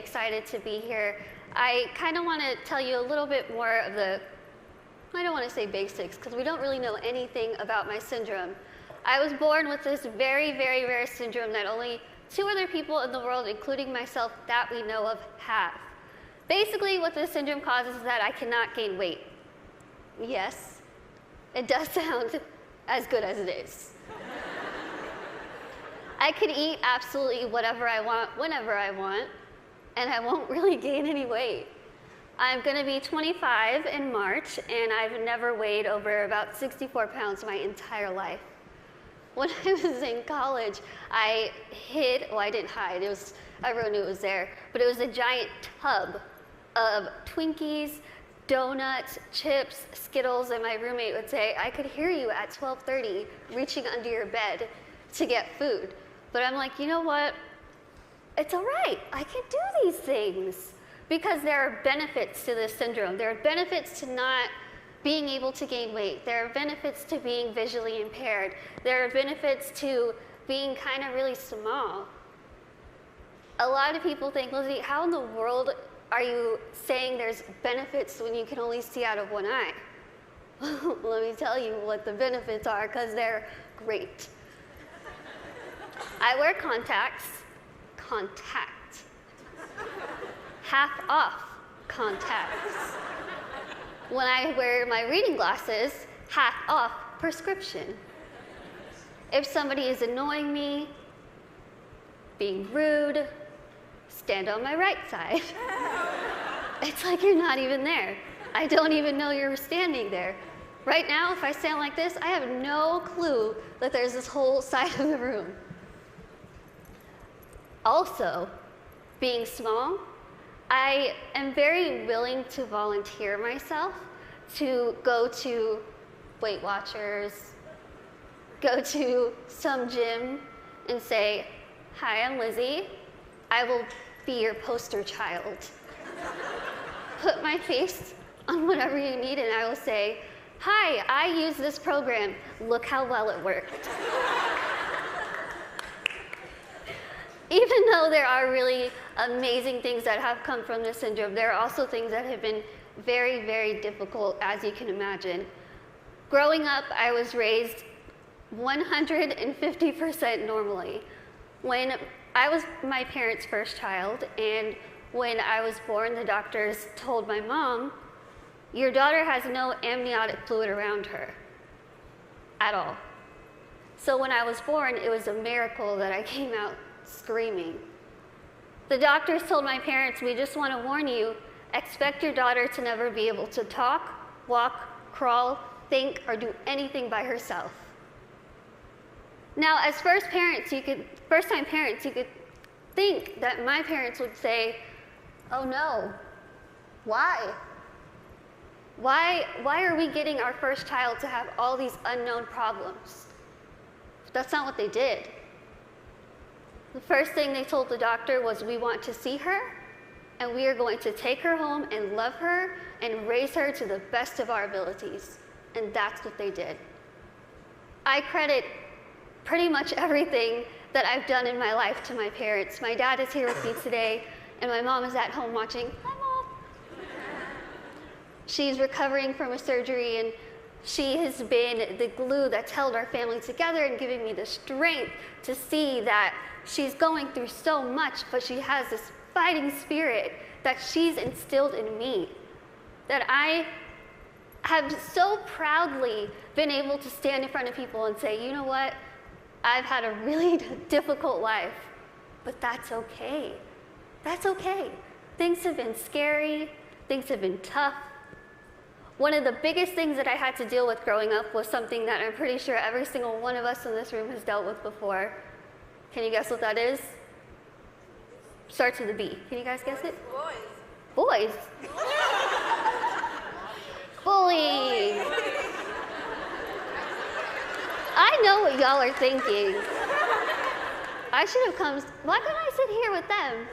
excited to be here. I kind of want to tell you a little bit more of the, I don't want to say basics, because we don't really know anything about my syndrome. I was born with this very, very rare syndrome that only 2 other people in the world, including myself, that we know of, have. Basically, what this syndrome causes is that I cannot gain weight. Yes, it does sound as good as it is. I could eat absolutely whatever I want, whenever I want, and I won't really gain any weight. I'm going to be 25 in March, and I've never weighed over about 64 pounds my entire life. When I was in college, I hid, well, I didn't hide, it was, everyone knew it was there, but it was a giant tub of Twinkies, donuts, chips, Skittles, and my roommate would say, I could hear you at 12:30 reaching under your bed to get food. But I'm like, you know what? It's all right. I can do these things because there are benefits to this syndrome. There are benefits to not being able to gain weight. There are benefits to being visually impaired. There are benefits to being kind of really small. A lot of people think, Lizzie, how in the world are you saying there's benefits when you can only see out of one eye? Let me tell you what the benefits are, because they're great. I wear contacts, half off contacts. When I wear my reading glasses, half off prescription. If somebody is annoying me, being rude, stand on my right side. It's like you're not even there. I don't even know you're standing there. Right now, if I stand like this, I have no clue that there's this whole side of the room. Also, being small, I am very willing to volunteer myself to go to Weight Watchers, go to some gym and say, hi, I'm Lizzie. I will be your poster child. Put my face on whatever you need and I will say, hi, I use this program. Look how well it worked. Even though there are really amazing things that have come from this syndrome, there are also things that have been very, very difficult, as you can imagine. Growing up, I was raised 150% normally. When I was my parents' first child, and when I was born, the doctors told my mom, your daughter has no amniotic fluid around her at all. So when I was born, it was a miracle that I came out screaming. The doctors told my parents, we just want to warn you, expect your daughter to never be able to talk, walk, crawl, think, or do anything by herself. Now, as first-time parents, you could think that my parents would say, oh no, why? Why are we getting our first child to have all these unknown problems? But that's not what they did. The first thing they told the doctor was, we want to see her, and we are going to take her home and love her and raise her to the best of our abilities. And that's what they did. I credit pretty much everything that I've done in my life to my parents. My dad is here with me today, and my mom is at home watching. Hi, Mom. She's recovering from a surgery, and she has been the glue that's held our family together and giving me the strength to see that she's going through so much, but she has this fighting spirit that she's instilled in me, that I have so proudly been able to stand in front of people and say, you know what, I've had a really difficult life, but that's okay. That's okay. Things have been scary, things have been tough. One of the biggest things that I had to deal with growing up was something that I'm pretty sure every single one of us in this room has dealt with before. Can you guess what that is? Starts with a B. Can you guys guess it? Boys. Boys? Bullying. I know what y'all are thinking. I should have come, why couldn't I sit here with them?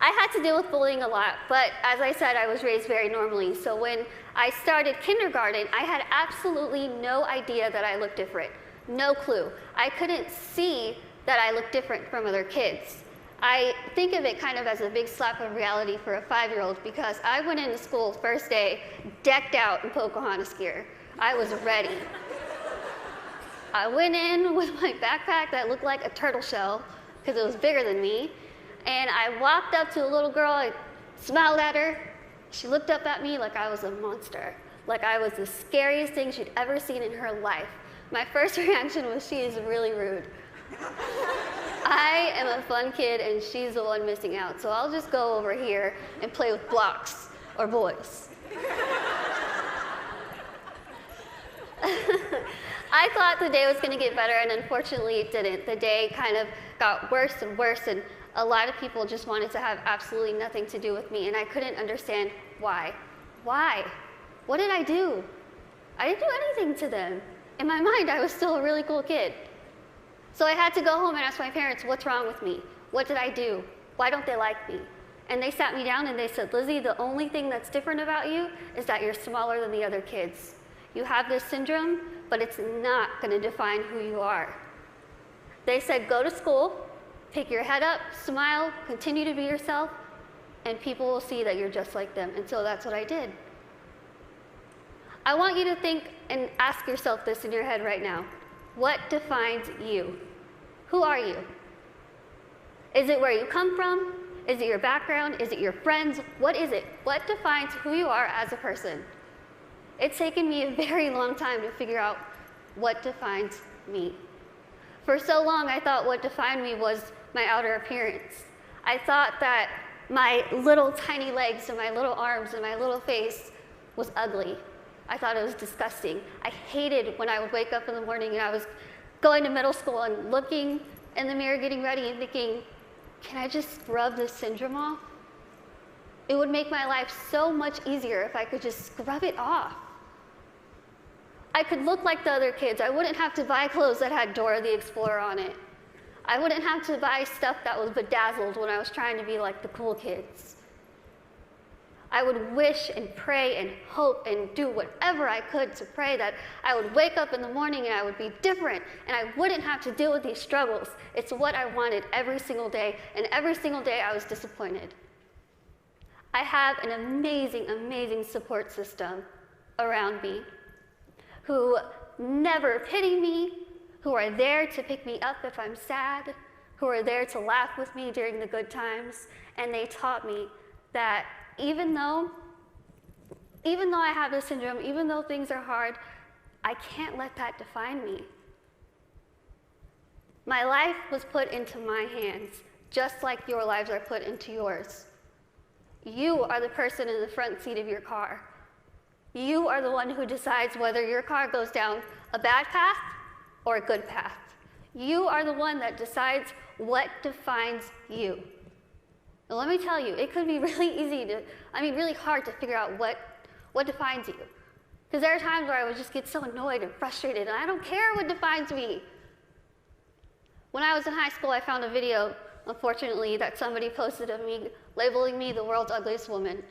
I had to deal with bullying a lot, but as I said, I was raised very normally. So when I started kindergarten, I had absolutely no idea that I looked different. No clue. I couldn't see that I looked different from other kids. I think of it kind of as a big slap of reality for a 5-year-old because I went into school first day decked out in Pocahontas gear. I was ready. I went in with my backpack that looked like a turtle shell because it was bigger than me, and I walked up to a little girl, I smiled at her. She looked up at me like I was a monster, like I was the scariest thing she'd ever seen in her life. My first reaction was, she is really rude. I am a fun kid and she's the one missing out, so I'll just go over here and play with blocks or boys. I thought the day was going to get better, and unfortunately it didn't. The day kind of got worse and worse, and a lot of people just wanted to have absolutely nothing to do with me, and I couldn't understand why. Why? What did I do? I didn't do anything to them. In my mind, I was still a really cool kid. So I had to go home and ask my parents, what's wrong with me? What did I do? Why don't they like me? And they sat me down and they said, Lizzie, the only thing that's different about you is that you're smaller than the other kids. You have this syndrome, but it's not going to define who you are. They said, go to school, pick your head up, smile, continue to be yourself, and people will see that you're just like them. And so that's what I did. I want you to think and ask yourself this in your head right now. What defines you? Who are you? Is it where you come from? Is it your background? Is it your friends? What is it? What defines who you are as a person? It's taken me a very long time to figure out what defines me. For so long, I thought what defined me was my outer appearance. I thought that my little tiny legs and my little arms and my little face was ugly. I thought it was disgusting. I hated when I would wake up in the morning and I was going to middle school and looking in the mirror, getting ready and thinking, can I just scrub this syndrome off? It would make my life so much easier if I could just scrub it off. I could look like the other kids. I wouldn't have to buy clothes that had Dora the Explorer on it. I wouldn't have to buy stuff that was bedazzled when I was trying to be like the cool kids. I would wish and pray and hope and do whatever I could to pray that I would wake up in the morning and I would be different and I wouldn't have to deal with these struggles. It's what I wanted every single day, and every single day I was disappointed. I have an amazing, amazing support system around me who never pity me, who are there to pick me up if I'm sad, who are there to laugh with me during the good times, and they taught me that even though I have this syndrome, even though things are hard, I can't let that define me. My life was put into my hands, just like your lives are put into yours. You are the person in the front seat of your car. You are the one who decides whether your car goes down a bad path or a good path. You are the one that decides what defines you. And let me tell you, it could be really hard to figure out what defines you. Because there are times where I would just get so annoyed and frustrated, and I don't care what defines me. When I was in high school, I found a video, unfortunately, that somebody posted of me, labeling me the world's ugliest woman.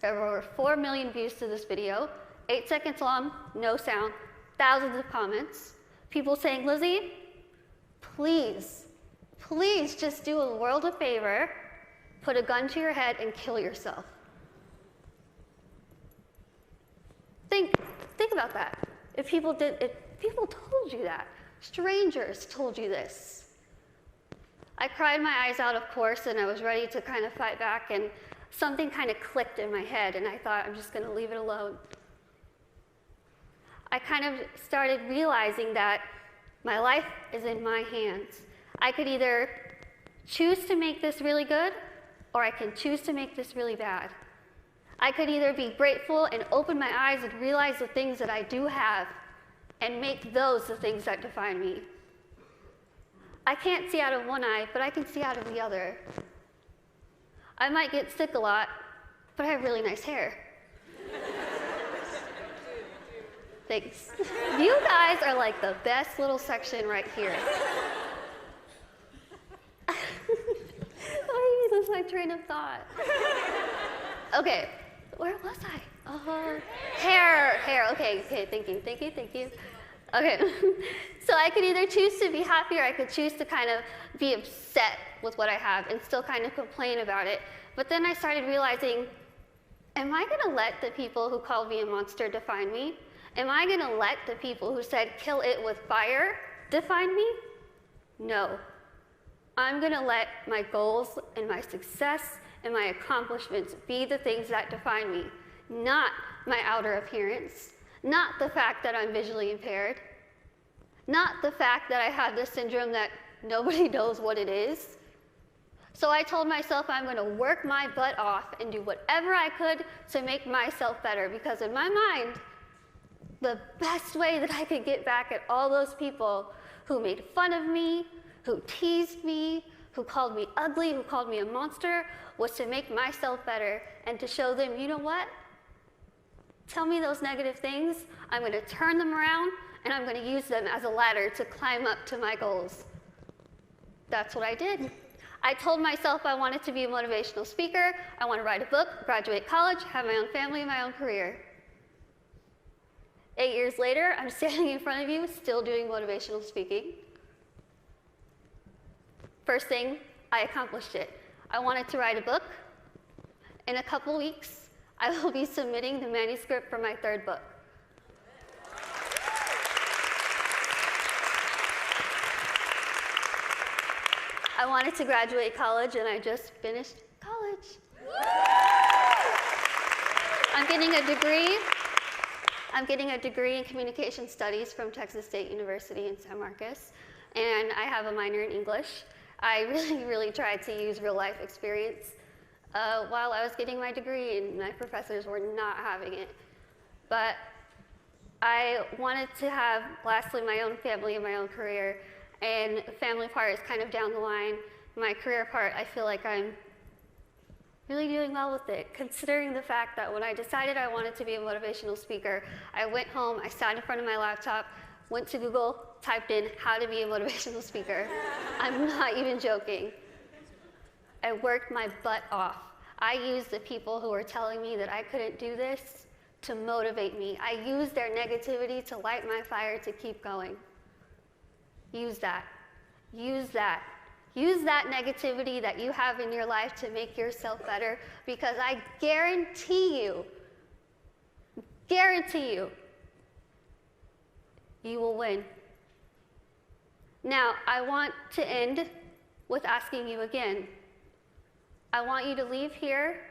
There were over 4 million views to this video, 8 seconds long, no sound, thousands of comments. People saying, Lizzie, please just do a world a favor, put a gun to your head and kill yourself. Think about that. If people told you that, strangers told you this. I cried my eyes out, of course, and I was ready to kind of fight back, and something kind of clicked in my head, and I thought, I'm just going to leave it alone. I kind of started realizing that my life is in my hands. I could either choose to make this really good, or I can choose to make this really bad. I could either be grateful and open my eyes and realize the things that I do have and make those the things that define me. I can't see out of one eye, but I can see out of the other. I might get sick a lot, but I have really nice hair. Thanks. You guys are like the best little section right here. Why did you lose my train of thought? Okay, where was I? Hair, okay, thinking. Okay, so I could either choose to be happy or I could choose to kind of be upset with what I have and still kind of complain about it. But then I started realizing, am I gonna let the people who called me a monster define me? Am I gonna let the people who said kill it with fire define me? No. I'm gonna let my goals and my success and my accomplishments be the things that define me, not my outer appearance, not the fact that I'm visually impaired, not the fact that I have this syndrome that nobody knows what it is. So I told myself I'm going to work my butt off and do whatever I could to make myself better, because in my mind, the best way that I could get back at all those people who made fun of me, who teased me, who called me ugly, who called me a monster, was to make myself better and to show them, you know what? Tell me those negative things, I'm going to turn them around, and I'm going to use them as a ladder to climb up to my goals. That's what I did. I told myself I wanted to be a motivational speaker, I want to write a book, graduate college, have my own family, my own career. 8 years later, I'm standing in front of you, still doing motivational speaking. First thing, I accomplished it. I wanted to write a book. In a couple weeks, I will be submitting the manuscript for my 3rd book. I wanted to graduate college, and I just finished college. I'm getting a degree in communication studies from Texas State University in San Marcos, and I have a minor in English. I really tried to use real life experience while I was getting my degree, and my professors were not having it. But I wanted to have, lastly, my own family and my own career, and the family part is kind of down the line. My career part, I feel like I'm really doing well with it, considering the fact that when I decided I wanted to be a motivational speaker, I went home, I sat in front of my laptop, went to Google, typed in how to be a motivational speaker. I'm not even joking. I worked my butt off. I used the people who were telling me that I couldn't do this to motivate me. I used their negativity to light my fire to keep going. Use that. Use that. Use that negativity that you have in your life to make yourself better, because I guarantee you, you will win. Now, I want to end with asking you again. I want you to leave here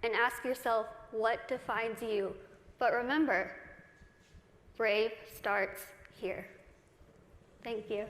and ask yourself what defines you. But remember, brave starts here. Thank you.